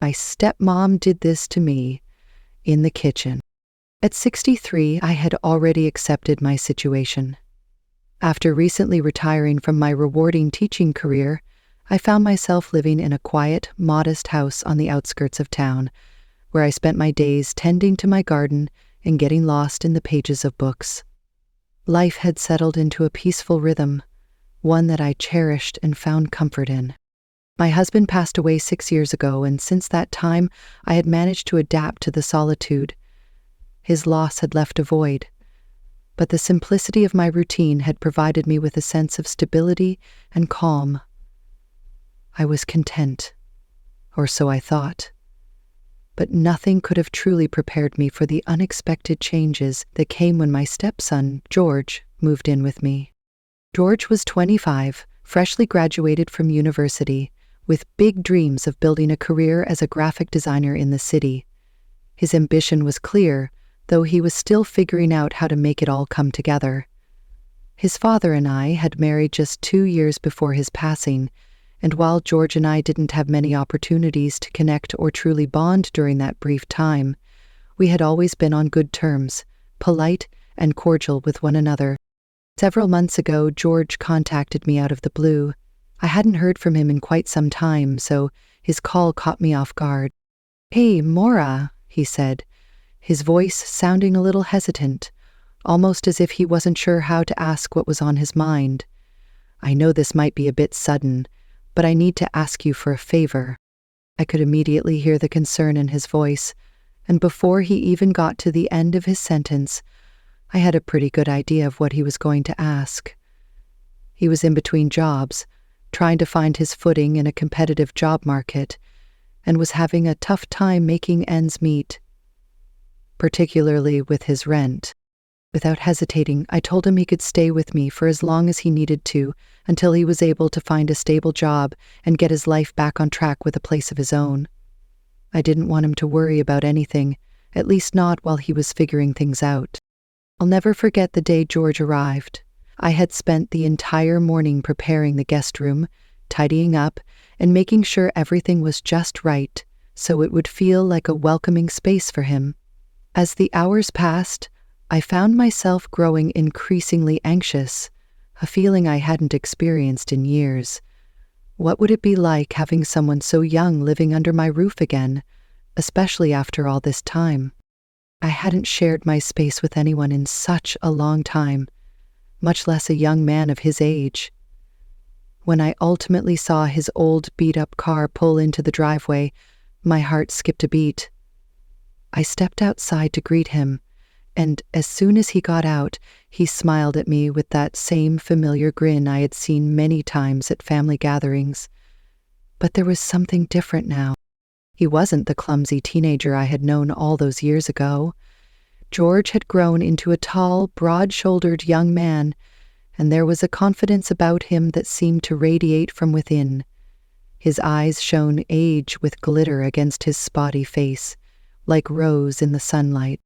my stepmom did this to me in the kitchen. At 63, I had already accepted my situation. After recently retiring from my rewarding teaching career, I found myself living in a quiet, modest house on the outskirts of town, where I spent my days tending to my garden and getting lost in the pages of books. Life had settled into a peaceful rhythm, one that I cherished and found comfort in. My husband passed away 6 years ago, and since that time, I had managed to adapt to the solitude. His loss had left a void, but the simplicity of my routine had provided me with a sense of stability and calm. I was content, or so I thought. But nothing could have truly prepared me for the unexpected changes that came when my stepson, George, moved in with me. George was 25, freshly graduated from university, with big dreams of building a career as a graphic designer in the city. His ambition was clear, though he was still figuring out how to make it all come together. His father and I had married just 2 years before his passing, and while George and I didn't have many opportunities to connect or truly bond during that brief time, we had always been on good terms, polite and cordial with one another. Several months ago, George contacted me out of the blue. I hadn't heard from him in quite some time, so his call caught me off guard. "Hey, Maura," he said, his voice sounding a little hesitant, almost as if he wasn't sure how to ask what was on his mind. "I know this might be a bit sudden, but I need to ask you for a favor." I could immediately hear the concern in his voice, and before he even got to the end of his sentence, I had a pretty good idea of what he was going to ask. He was in between jobs, trying to find his footing in a competitive job market, and was having a tough time making ends meet, particularly with his rent. Without hesitating, I told him he could stay with me for as long as he needed to, until he was able to find a stable job and get his life back on track with a place of his own. I didn't want him to worry about anything, at least not while he was figuring things out. I'll never forget the day George arrived. I had spent the entire morning preparing the guest room, tidying up, and making sure everything was just right, so it would feel like a welcoming space for him. As the hours passed, I found myself growing increasingly anxious, a feeling I hadn't experienced in years. What would it be like having someone so young living under my roof again, especially after all this time? I hadn't shared my space with anyone in such a long time, much less a young man of his age. When I ultimately saw his old beat-up car pull into the driveway, my heart skipped a beat. I stepped outside to greet him, and as soon as he got out, he smiled at me with that same familiar grin I had seen many times at family gatherings. But there was something different now. He wasn't the clumsy teenager I had known all those years ago. George had grown into a tall, broad-shouldered young man, and there was a confidence about him that seemed to radiate from within. His eyes shone age with glitter against his spotty face, like rose in the sunlight.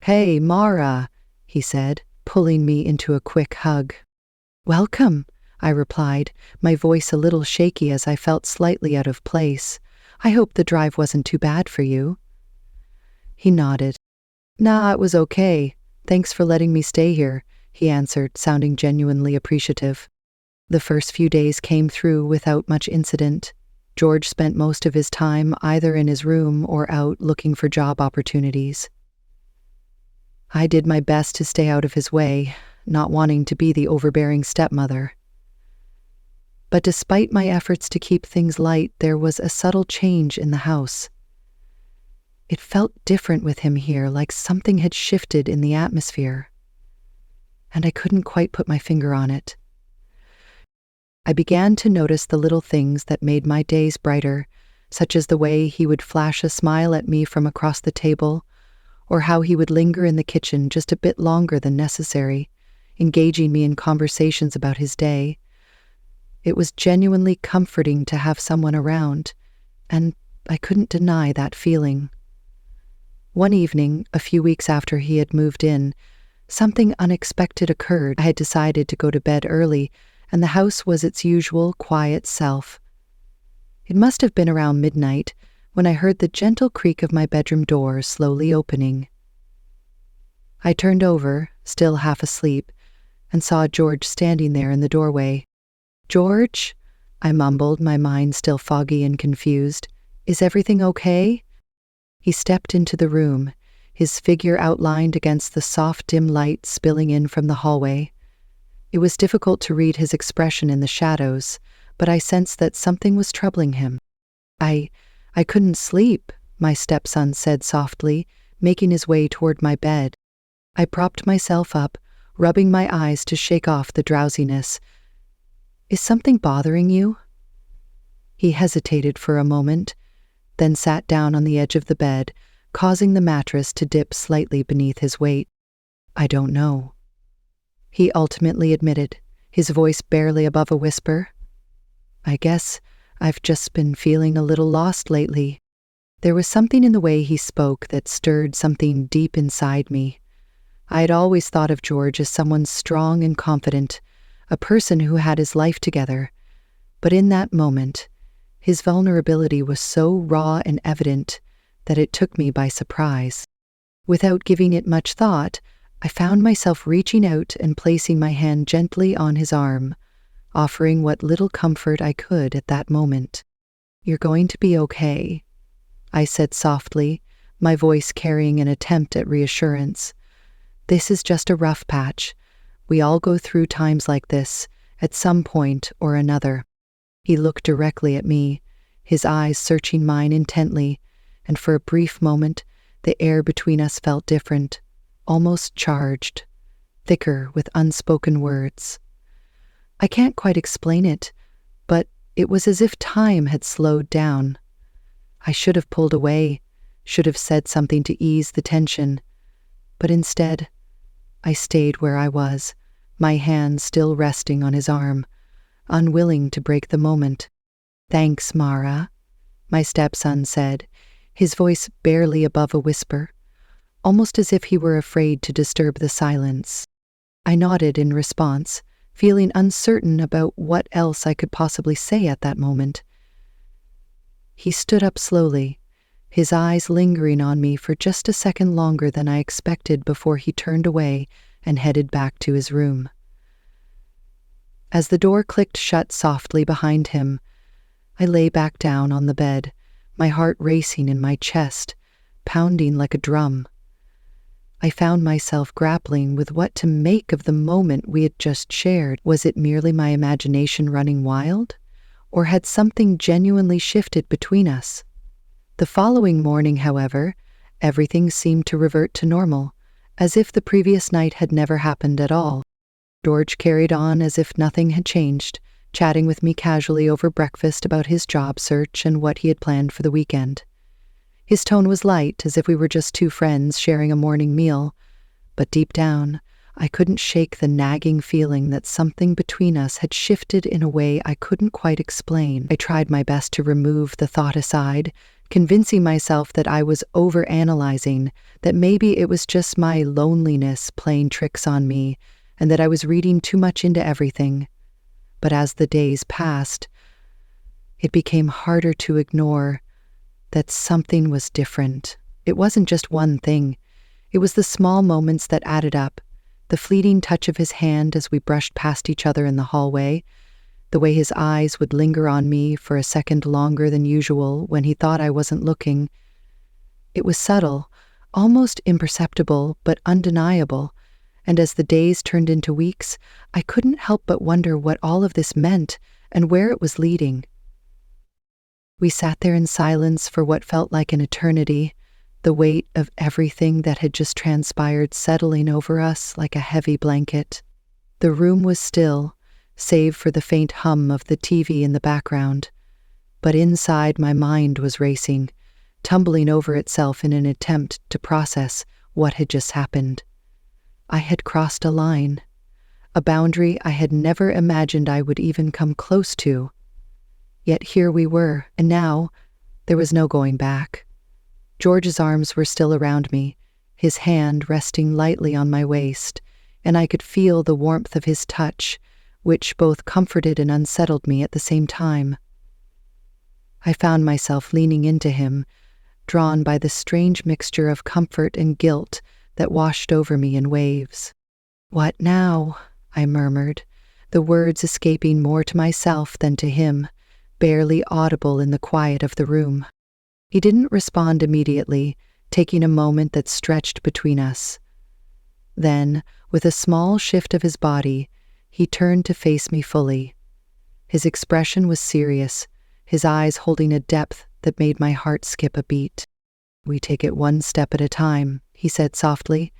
"Hey, Maura," he said, pulling me into a quick hug. "Welcome," I replied, my voice a little shaky as I felt slightly out of place. "I hope the drive wasn't too bad for you." He nodded. "Nah, it was okay. Thanks for letting me stay here," he answered, sounding genuinely appreciative. The first few days came through without much incident. George spent most of his time either in his room or out looking for job opportunities. I did my best to stay out of his way, not wanting to be the overbearing stepmother. But despite my efforts to keep things light, there was a subtle change in the house. It felt different with him here, like something had shifted in the atmosphere, and I couldn't quite put my finger on it. I began to notice the little things that made my days brighter, such as the way he would flash a smile at me from across the table, or how he would linger in the kitchen just a bit longer than necessary, engaging me in conversations about his day. It was genuinely comforting to have someone around, and I couldn't deny that feeling. One evening, a few weeks after he had moved in, something unexpected occurred. I had decided to go to bed early, and the house was its usual quiet self. It must have been around midnight when I heard the gentle creak of my bedroom door slowly opening. I turned over, still half asleep, and saw George standing there in the doorway. "George?" I mumbled, my mind still foggy and confused. "Is everything okay?" He stepped into the room, his figure outlined against the soft, dim light spilling in from the hallway. It was difficult to read his expression in the shadows, but I sensed that something was troubling him. I couldn't sleep," my stepson said softly, making his way toward my bed. I propped myself up, rubbing my eyes to shake off the drowsiness. "Is something bothering you?" He hesitated for a moment, then sat down on the edge of the bed, causing the mattress to dip slightly beneath his weight. "I don't know," he ultimately admitted, his voice barely above a whisper. "I guess I've just been feeling a little lost lately." There was something in the way he spoke that stirred something deep inside me. I had always thought of George as someone strong and confident, a person who had his life together. But in that moment, his vulnerability was so raw and evident that it took me by surprise. Without giving it much thought, I found myself reaching out and placing my hand gently on his arm, offering what little comfort I could at that moment. "You're going to be okay," I said softly, my voice carrying an attempt at reassurance. "This is just a rough patch. We all go through times like this, at some point or another." He looked directly at me, his eyes searching mine intently, and for a brief moment, the air between us felt different, almost charged, thicker with unspoken words. I can't quite explain it, but it was as if time had slowed down. I should have pulled away, should have said something to ease the tension, but instead, I stayed where I was, my hand still resting on his arm, unwilling to break the moment. "Thanks, Mara," my stepson said, his voice barely above a whisper, almost as if he were afraid to disturb the silence. I nodded in response, feeling uncertain about what else I could possibly say at that moment. He stood up slowly, his eyes lingering on me for just a second longer than I expected before he turned away and headed back to his room. As the door clicked shut softly behind him, I lay back down on the bed, my heart racing in my chest, pounding like a drum. I found myself grappling with what to make of the moment we had just shared. Was it merely my imagination running wild, or had something genuinely shifted between us? The following morning, however, everything seemed to revert to normal, as if the previous night had never happened at all. George carried on as if nothing had changed, chatting with me casually over breakfast about his job search and what he had planned for the weekend. His tone was light, as if we were just two friends sharing a morning meal, but deep down, I couldn't shake the nagging feeling that something between us had shifted in a way I couldn't quite explain. I tried my best to remove the thought aside, convincing myself that I was overanalyzing, that maybe it was just my loneliness playing tricks on me, and that I was reading too much into everything. But as the days passed, it became harder to ignore that something was different. It wasn't just one thing. It was the small moments that added up, the fleeting touch of his hand as we brushed past each other in the hallway, the way his eyes would linger on me for a second longer than usual when he thought I wasn't looking. It was subtle, almost imperceptible, but undeniable, and as the days turned into weeks, I couldn't help but wonder what all of this meant and where it was leading. We sat there in silence for what felt like an eternity, the weight of everything that had just transpired settling over us like a heavy blanket. The room was still, save for the faint hum of the TV in the background, but inside my mind was racing, tumbling over itself in an attempt to process what had just happened. I had crossed a line, a boundary I had never imagined I would even come close to. Yet here we were, and now there was no going back. George's arms were still around me, his hand resting lightly on my waist, and I could feel the warmth of his touch, which both comforted and unsettled me at the same time. I found myself leaning into him, drawn by the strange mixture of comfort and guilt that washed over me in waves. "What now?" I murmured, the words escaping more to myself than to him, barely audible in the quiet of the room. He didn't respond immediately, taking a moment that stretched between us. Then, with a small shift of his body, he turned to face me fully. His expression was serious, his eyes holding a depth that made my heart skip a beat. "We take it one step at a time," he said softly,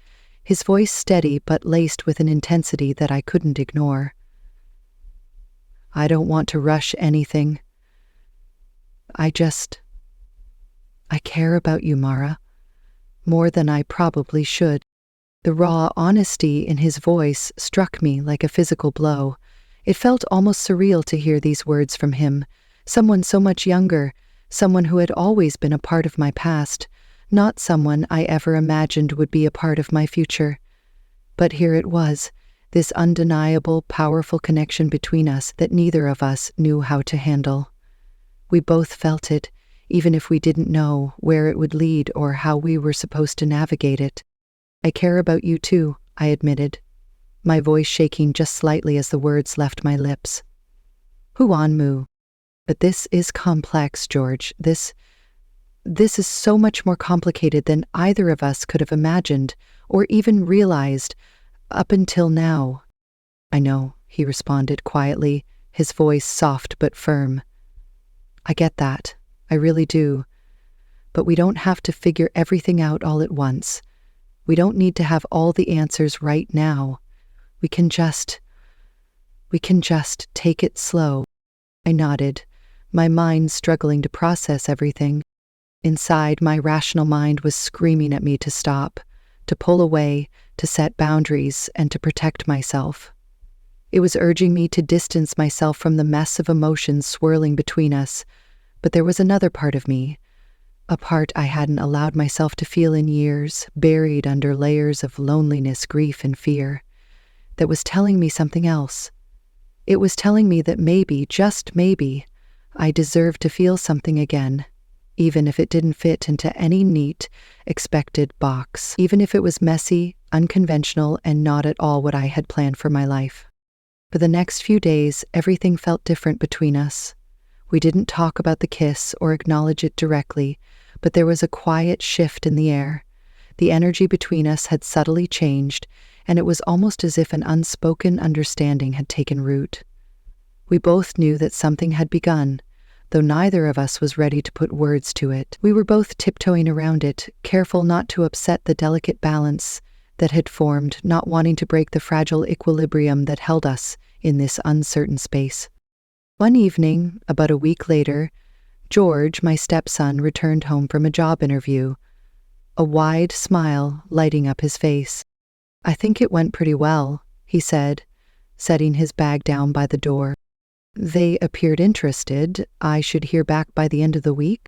his voice steady but laced with an intensity that I couldn't ignore. "I don't want to rush anything. I care about you, Mara, more than I probably should." The raw honesty in his voice struck me like a physical blow. It felt almost surreal to hear these words from him, someone so much younger, someone who had always been a part of my past, not someone I ever imagined would be a part of my future. But here it was, this undeniable, powerful connection between us that neither of us knew how to handle. We both felt it, even if we didn't know where it would lead or how we were supposed to navigate it. "I care about you too," I admitted, my voice shaking just slightly as the words left my lips. "Huanmu. But this is complex, George. This is so much more complicated than either of us could have imagined or even realized up until now." "I know," he responded quietly, his voice soft but firm. "I get that. I really do. But we don't have to figure everything out all at once. We don't need to have all the answers right now. We can just take it slow." I nodded, my mind struggling to process everything. Inside, my rational mind was screaming at me to stop, to pull away, to set boundaries, and to protect myself. It was urging me to distance myself from the mess of emotions swirling between us, but there was another part of me, a part I hadn't allowed myself to feel in years, buried under layers of loneliness, grief, and fear, that was telling me something else. It was telling me that maybe, just maybe, I deserved to feel something again, even if it didn't fit into any neat, expected box, even if it was messy, unconventional, and not at all what I had planned for my life. For the next few days, everything felt different between us. We didn't talk about the kiss or acknowledge it directly, but there was a quiet shift in the air. The energy between us had subtly changed, and it was almost as if an unspoken understanding had taken root. We both knew that something had begun, though neither of us was ready to put words to it. We were both tiptoeing around it, careful not to upset the delicate balance that had formed, not wanting to break the fragile equilibrium that held us in this uncertain space. One evening, about a week later, George, my stepson, returned home from a job interview, a wide smile lighting up his face. "I think it went pretty well," he said, setting his bag down by the door. "They appeared interested. I should hear back by the end of the week?"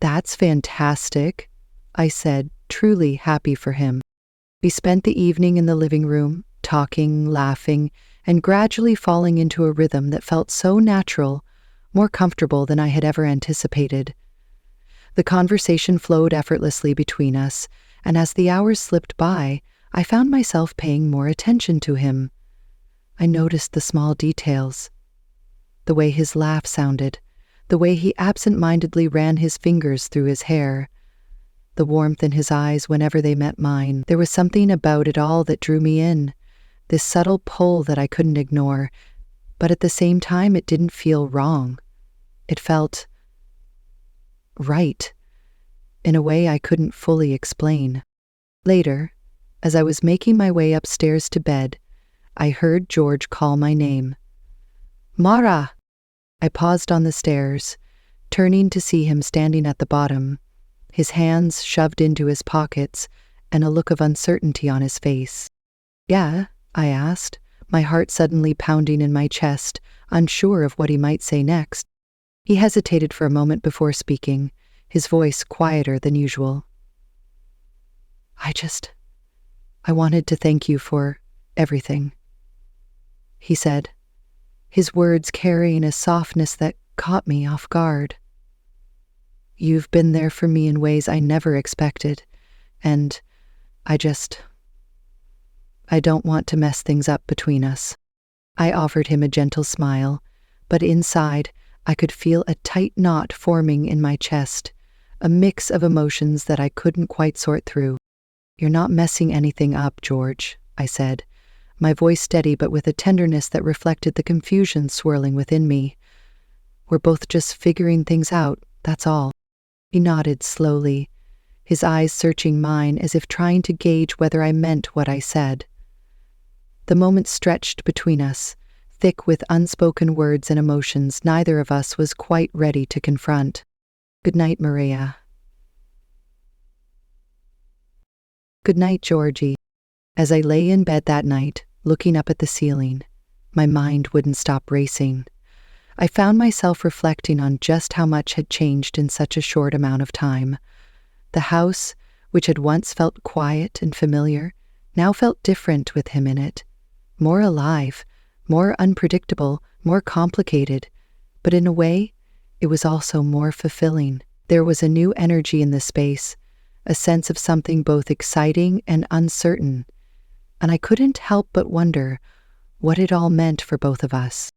"That's fantastic," I said, truly happy for him. We spent the evening in the living room, talking, laughing, and gradually falling into a rhythm that felt so natural, more comfortable than I had ever anticipated. The conversation flowed effortlessly between us, and as the hours slipped by, I found myself paying more attention to him. I noticed the small details. The way his laugh sounded, the way he absent-mindedly ran his fingers through his hair, the warmth in his eyes whenever they met mine. There was something about it all that drew me in, this subtle pull that I couldn't ignore, but at the same time it didn't feel wrong. It felt right, in a way I couldn't fully explain. Later, as I was making my way upstairs to bed, I heard George call my name. "Mara!" I paused on the stairs, turning to see him standing at the bottom, his hands shoved into his pockets and a look of uncertainty on his face. "Yeah?" I asked, my heart suddenly pounding in my chest, unsure of what he might say next. He hesitated for a moment before speaking, his voice quieter than usual. I wanted to thank you for everything," he said, his words carrying a softness that caught me off guard. You've been there for me in ways I never expected, and I don't want to mess things up between us." I offered him a gentle smile, but inside, I could feel a tight knot forming in my chest, a mix of emotions that I couldn't quite sort through. "You're not messing anything up, George," I said, my voice steady but with a tenderness that reflected the confusion swirling within me. "We're both just figuring things out, that's all." He nodded slowly, his eyes searching mine as if trying to gauge whether I meant what I said. The moment stretched between us, thick with unspoken words and emotions neither of us was quite ready to confront. "Good night, Maria." "Good night, Georgie." As I lay in bed that night, looking up at the ceiling, my mind wouldn't stop racing. I found myself reflecting on just how much had changed in such a short amount of time. The house, which had once felt quiet and familiar, now felt different with him in it. More alive, more unpredictable, more complicated. But in a way, it was also more fulfilling. There was a new energy in the space, a sense of something both exciting and uncertain. And I couldn't help but wonder what it all meant for both of us.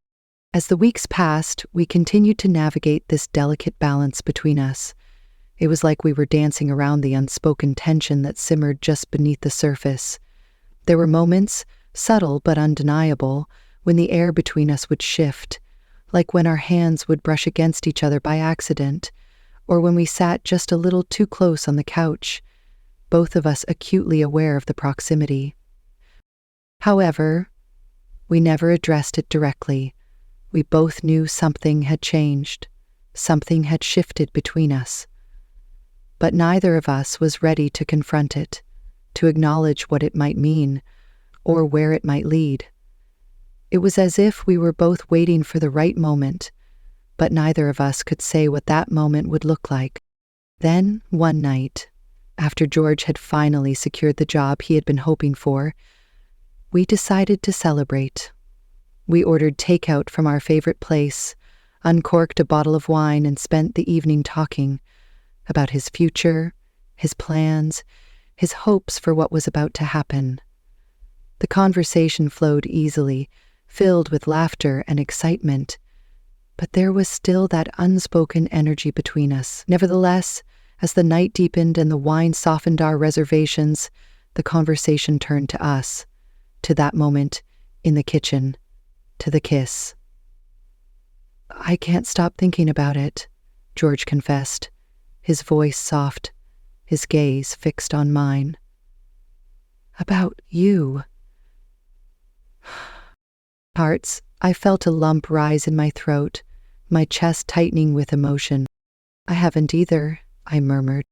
As the weeks passed, we continued to navigate this delicate balance between us. It was like we were dancing around the unspoken tension that simmered just beneath the surface. There were moments, subtle but undeniable, when the air between us would shift, like when our hands would brush against each other by accident, or when we sat just a little too close on the couch, both of us acutely aware of the proximity. However, we never addressed it directly. We both knew something had changed, something had shifted between us. But neither of us was ready to confront it, to acknowledge what it might mean, or where it might lead. It was as if we were both waiting for the right moment, but neither of us could say what that moment would look like. Then, one night, after George had finally secured the job he had been hoping for, we decided to celebrate. We ordered takeout from our favorite place, uncorked a bottle of wine, and spent the evening talking about his future, his plans, his hopes for what was about to happen. The conversation flowed easily, filled with laughter and excitement, but there was still that unspoken energy between us. Nevertheless, as the night deepened and the wine softened our reservations, the conversation turned to us, to that moment in the kitchen, to the kiss. "I can't stop thinking about it," George confessed, his voice soft, his gaze fixed on mine. "About you." Hearts, I felt a lump rise in my throat, my chest tightening with emotion. "I haven't either," I murmured.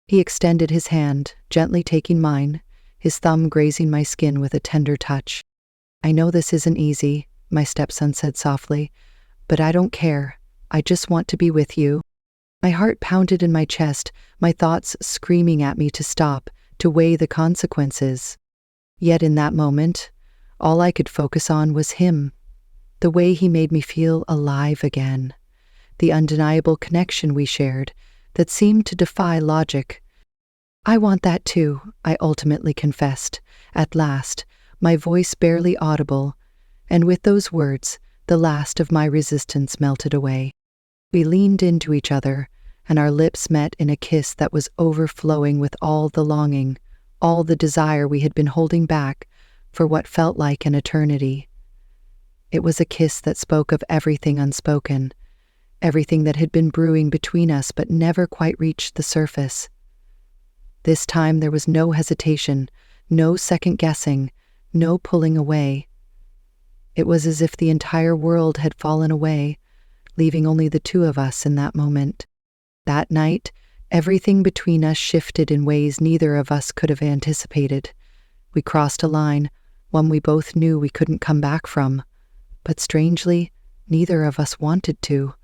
He extended his hand, gently taking mine, his thumb grazing my skin with a tender touch. "I know this isn't easy," my stepson said softly, "but I don't care. I just want to be with you." My heart pounded in my chest, my thoughts screaming at me to stop, to weigh the consequences. Yet in that moment, all I could focus on was him, the way he made me feel alive again, the undeniable connection we shared that seemed to defy logic. "I want that too," I ultimately confessed, at last, my voice barely audible, and with those words, the last of my resistance melted away. We leaned into each other, and our lips met in a kiss that was overflowing with all the longing, all the desire we had been holding back for what felt like an eternity. It was a kiss that spoke of everything unspoken, everything that had been brewing between us but never quite reached the surface. This time there was no hesitation, no second-guessing, no pulling away. It was as if the entire world had fallen away, leaving only the two of us in that moment. That night, everything between us shifted in ways neither of us could have anticipated. We crossed a line, one we both knew we couldn't come back from, but strangely, neither of us wanted to.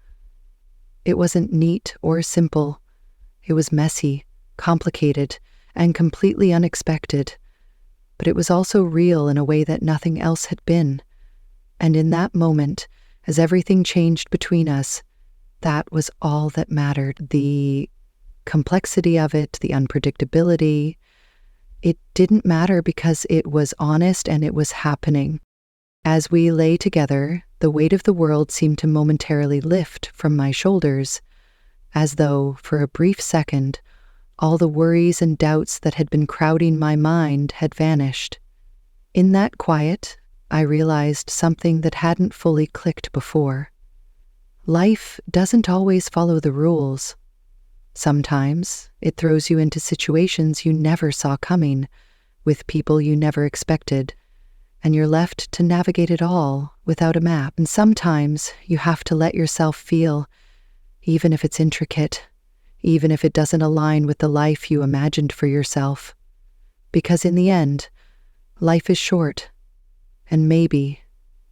It wasn't neat or simple. It was messy, complicated, and completely unexpected. But it was also real in a way that nothing else had been. And in that moment, as everything changed between us, that was all that mattered. The complexity of it, the unpredictability. It didn't matter because it was honest and it was happening. As we lay together, the weight of the world seemed to momentarily lift from my shoulders, as though, for a brief second, all the worries and doubts that had been crowding my mind had vanished. In that quiet, I realized something that hadn't fully clicked before. Life doesn't always follow the rules. Sometimes it throws you into situations you never saw coming, with people you never expected, and you're left to navigate it all without a map. And sometimes you have to let yourself feel, even if it's intricate, even if it doesn't align with the life you imagined for yourself. Because in the end, life is short, and maybe,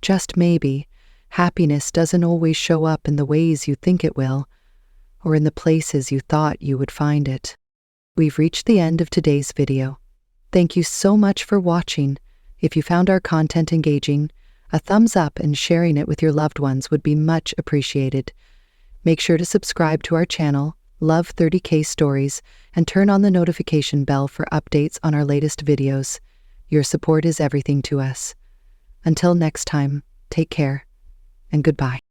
just maybe, happiness doesn't always show up in the ways you think it will, or in the places you thought you would find it. We've reached the end of today's video. Thank you so much for watching. If you found our content engaging, a thumbs up and sharing it with your loved ones would be much appreciated. Make sure to subscribe to our channel, Love 30K Stories, and turn on the notification bell for updates on our latest videos. Your support is everything to us. Until next time, take care and goodbye.